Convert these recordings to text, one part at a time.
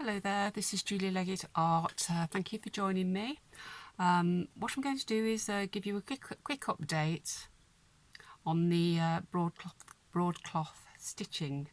Hello there, this is Julia Leggett Art. Thank you for joining me. What I'm going to do is give you a quick update on the broadcloth stitching.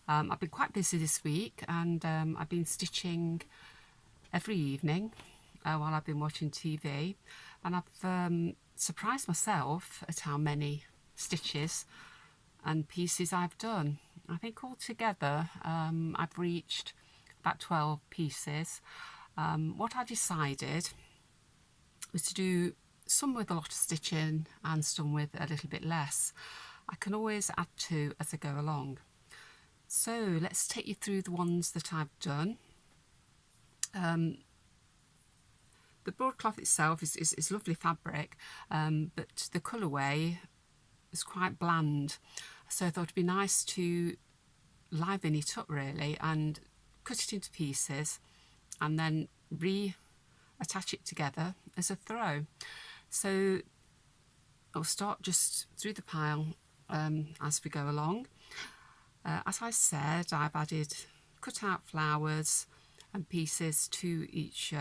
I've been quite busy this week and I've been stitching every evening while I've been watching TV, and I've surprised myself at how many stitches and pieces I've done. I think altogether I've reached about 12 pieces. What I decided was to do some with a lot of stitching and some with a little bit less. I can always add to as I go along. So let's take you through the ones that I've done. The broadcloth itself is lovely fabric, but the colourway is quite bland. So I thought it'd be nice to liven it up really and cut it into pieces and then reattach it together as a throw. So I'll start just through the pile as we go along. As I said, I've added cut out flowers and pieces to each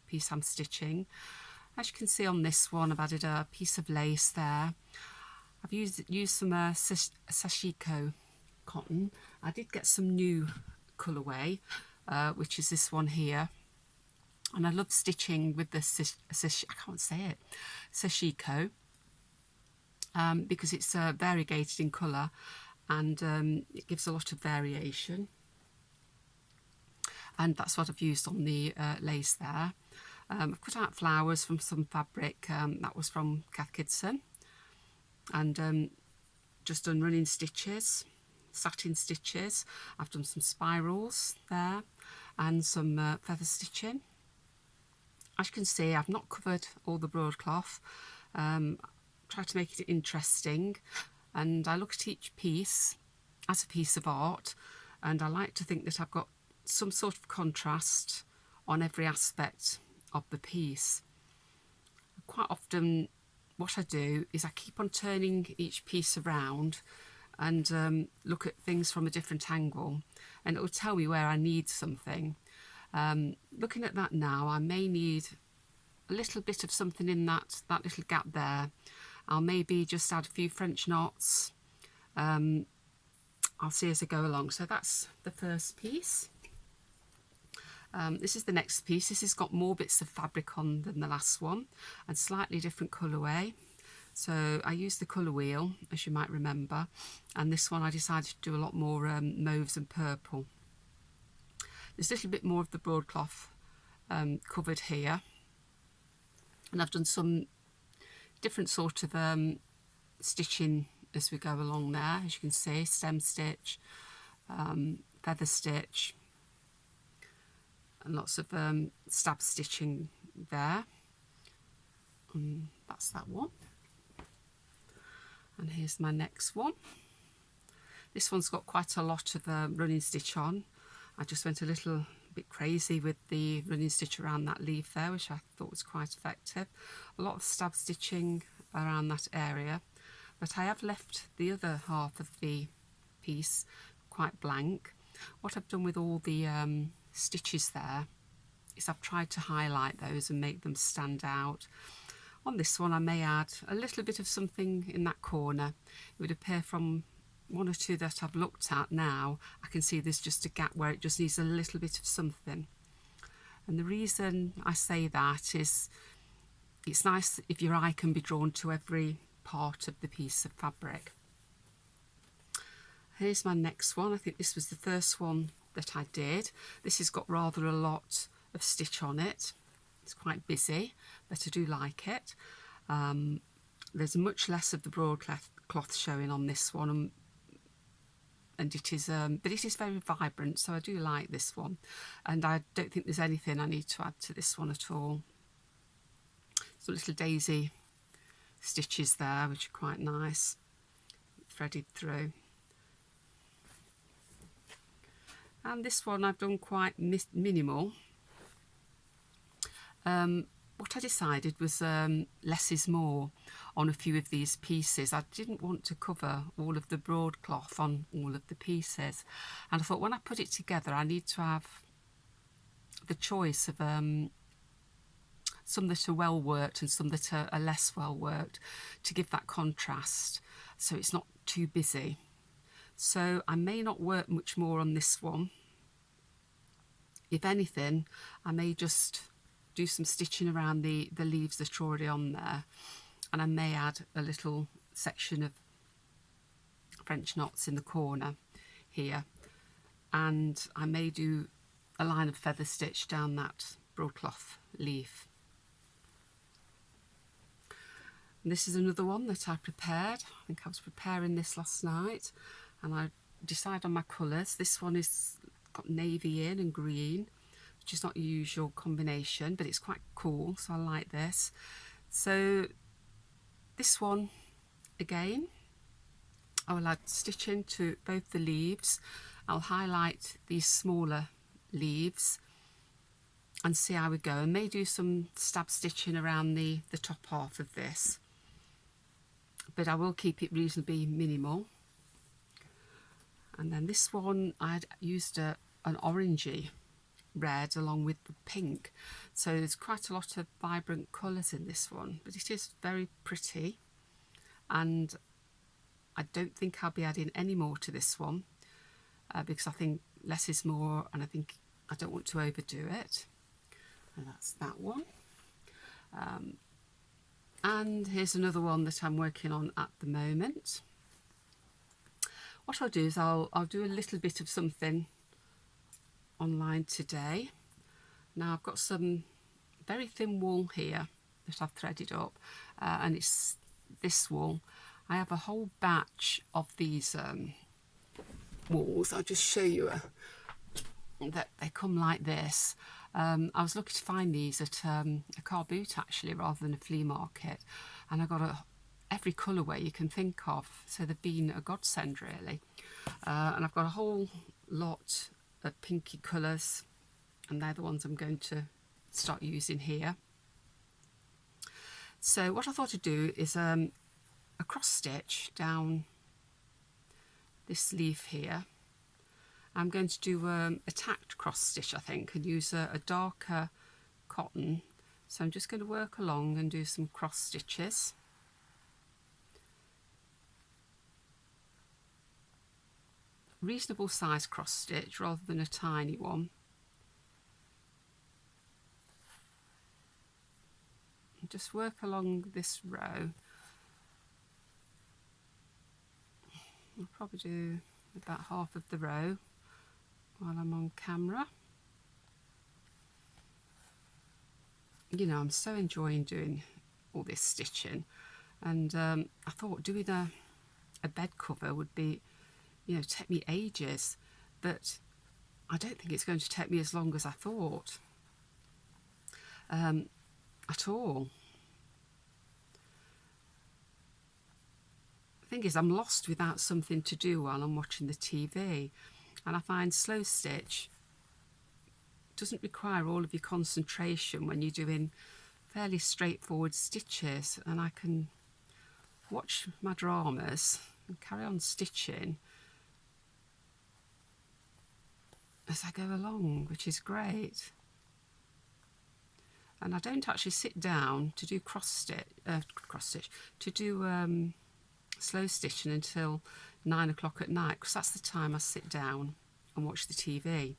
piece I'm stitching. As you can see on this one, I've added a piece of lace there. I've used some sashiko cotton. I did get some new colourway, which is this one here, and I love stitching with the sashiko because it's variegated in colour and it gives a lot of variation, and that's what I've used on the lace there. I've cut out flowers from some fabric that was from Kath Kidson, and just done running stitches, satin stitches. I've done some spirals there and some feather stitching. As you can see, I've not covered all the broadcloth. Try to make it interesting, and I look at each piece as a piece of art, and I like to think that I've got some sort of contrast on every aspect of the piece. Quite often what I do is I keep on turning each piece around and look at things from a different angle, and it will tell me where I need something. Looking at that now, I may need a little bit of something in that little gap there. I'll maybe just add a few French knots. I'll see as I go along. So that's the first piece. This is the next piece. This has got more bits of fabric on than the last one and slightly different colourway. So I used the colour wheel, as you might remember, and this one I decided to do a lot more mauves and purple. There's a little bit more of the broadcloth covered here, and I've done some different sort of stitching as we go along there. As you can see, stem stitch, feather stitch, and lots of stab stitching there. That's that one. And here's my next one. This one's got quite a lot of running stitch on. I just went a little bit crazy with the running stitch around that leaf there, which I thought was quite effective. A lot of stab stitching around that area, but I have left the other half of the piece quite blank. What I've done with all the stitches there is I've tried to highlight those and make them stand out. On this one I may add a little bit of something in that corner. It would appear from one or two that I've looked at now, I can see there's just a gap where it just needs a little bit of something. And the reason I say that is it's nice if your eye can be drawn to every part of the piece of fabric. Here's my next one. I think this was the first one that I did. This has got rather a lot of stitch on it. It's quite busy, but I do like it. There's much less of the broadcloth showing on this one, and it is, but it is very vibrant, so I do like this one. And I don't think there's anything I need to add to this one at all. Some little daisy stitches there, which are quite nice, threaded through. And this one I've done quite minimal. What I decided was less is more on a few of these pieces. I didn't want to cover all of the broadcloth on all of the pieces, and I thought when I put it together I need to have the choice of some that are well worked and some that are less well worked, to give that contrast so it's not too busy. So I may not work much more on this one. If anything, I may just do some stitching around the leaves that are already on there, and I may add a little section of French knots in the corner here, and I may do a line of feather stitch down that broadcloth leaf. And this is another one that I prepared. I think I was preparing this last night, and I decided on my colours. This one is got navy in and green, which is not a usual combination, but it's quite cool, so I like this. So this one, again, I will add stitching to both the leaves. I'll highlight these smaller leaves and see how we go. I may do some stab stitching around the top half of this, but I will keep it reasonably minimal. And then this one, I'd used an orangey red along with the pink, so there's quite a lot of vibrant colours in this one, but it is very pretty, and I don't think I'll be adding any more to this one because I think less is more, and I think I don't want to overdo it. And that's that one. And here's another one that I'm working on at the moment. What I'll do is I'll do a little bit of something online today. Now I've got some very thin wool here that I've threaded up, and it's this wool. I have a whole batch of these wools. I'll just show you that they come like this. I was lucky to find these at a car boot actually, rather than a flea market, and I got every colourway you can think of, so they've been a godsend really. And I've got a whole lot of pinky colours, and they're the ones I'm going to start using here. So what I thought I'd do is a cross stitch down this leaf here. I'm going to do a tacked cross stitch, I think, and use a darker cotton. So I'm just going to work along and do some cross stitches. Reasonable size cross stitch rather than a tiny one. And just work along this row. I'll probably do about half of the row while I'm on camera. You know, I'm so enjoying doing all this stitching, and I thought doing a bed cover would be, you know, take me ages, but I don't think it's going to take me as long as I thought at all. The thing is, I'm lost without something to do while I'm watching the TV, and I find slow stitch doesn't require all of your concentration when you're doing fairly straightforward stitches, and I can watch my dramas and carry on stitching as I go along, which is great. And I don't actually sit down to do slow stitching until 9 o'clock at night, because that's the time I sit down and watch the TV.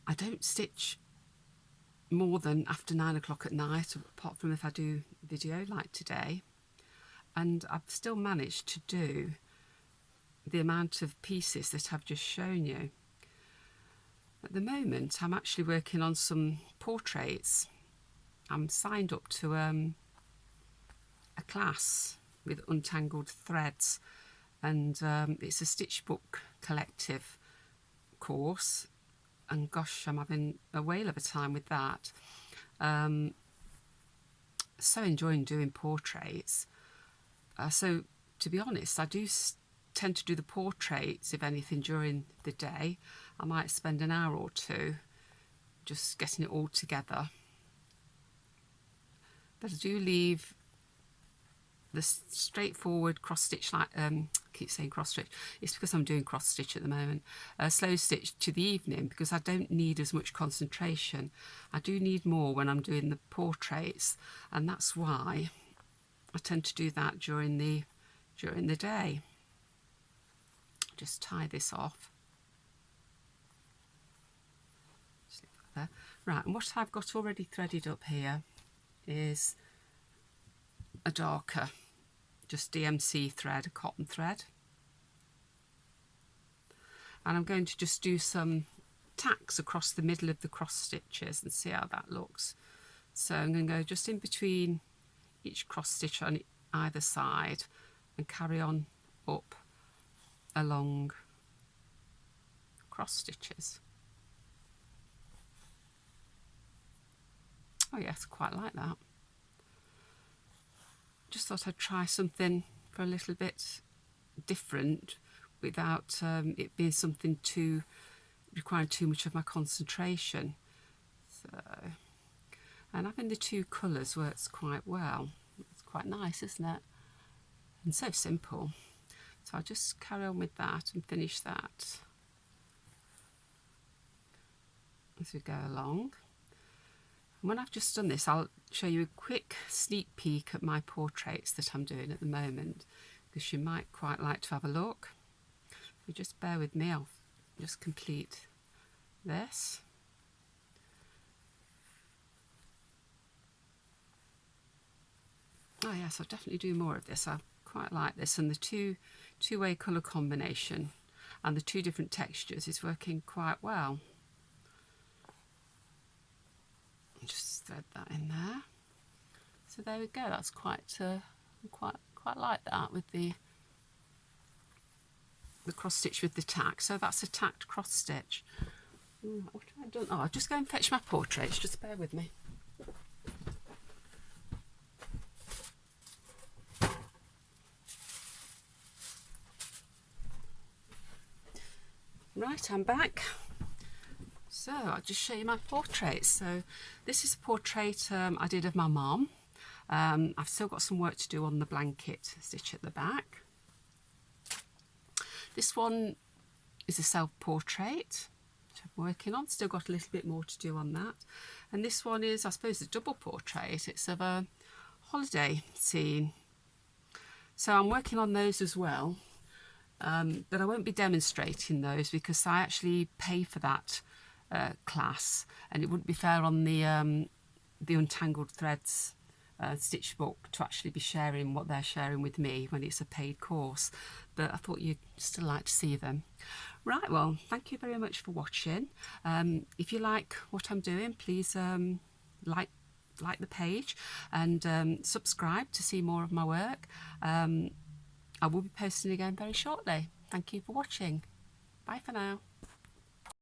I don't stitch more than after 9 o'clock at night, apart from if I do video like today, and I've still managed to do the amount of pieces that I've just shown you. At the moment I'm actually working on some portraits. I'm signed up to a class with Untangled Threads, and it's a stitch book collective course, and gosh, I'm having a whale of a time with that. So enjoying doing portraits. So to be honest, I do tend to do the portraits, if anything, during the day. I might spend an hour or two just getting it all together, but I do leave the straightforward cross stitch like keep saying cross stitch. It's because I'm doing cross stitch at the moment. Slow stitch to the evening because I don't need as much concentration. I do need more when I'm doing the portraits, and that's why I tend to do that during the day. Just tie this off. There. Right, and what I've got already threaded up here is a darker, just DMC thread, a cotton thread. And I'm going to just do some tacks across the middle of the cross stitches and see how that looks. So I'm going to go just in between each cross stitch on either side and carry on up along cross stitches. Oh yes, quite like that. Just thought I'd try something for a little bit different without it being something requiring too much of my concentration. So, and having the two colours works quite well. It's quite nice, isn't it? And so simple. So I'll just carry on with that and finish that as we go along. And when I've just done this, I'll show you a quick sneak peek at my portraits that I'm doing at the moment, because you might quite like to have a look. You just bear with me, I'll just complete this. Oh yes, I'll definitely do more of this. I quite like this, and the two-way colour combination and the two different textures is working quite well. Just thread that in there. So there we go. That's quite like that with the cross stitch with the tack. So that's a tacked cross stitch. What have I done? Oh, I'll just go and fetch my portraits. Just bear with me. Right, I'm back. So I'll just show you my portraits. So this is a portrait I did of my mum. I've still got some work to do on the blanket stitch at the back. This one is a self-portrait which I'm working on. Still got a little bit more to do on that. And this one is, I suppose, a double portrait. It's of a holiday scene. So I'm working on those as well. But I won't be demonstrating those because I actually pay for that class, and it wouldn't be fair on the Untangled Threads stitch book to actually be sharing what they're sharing with me when it's a paid course. But I thought you'd still like to see them. Right, well, thank you very much for watching. If you like what I'm doing, please like the page and subscribe to see more of my work. I will be posting again very shortly. Thank you for watching. Bye for now.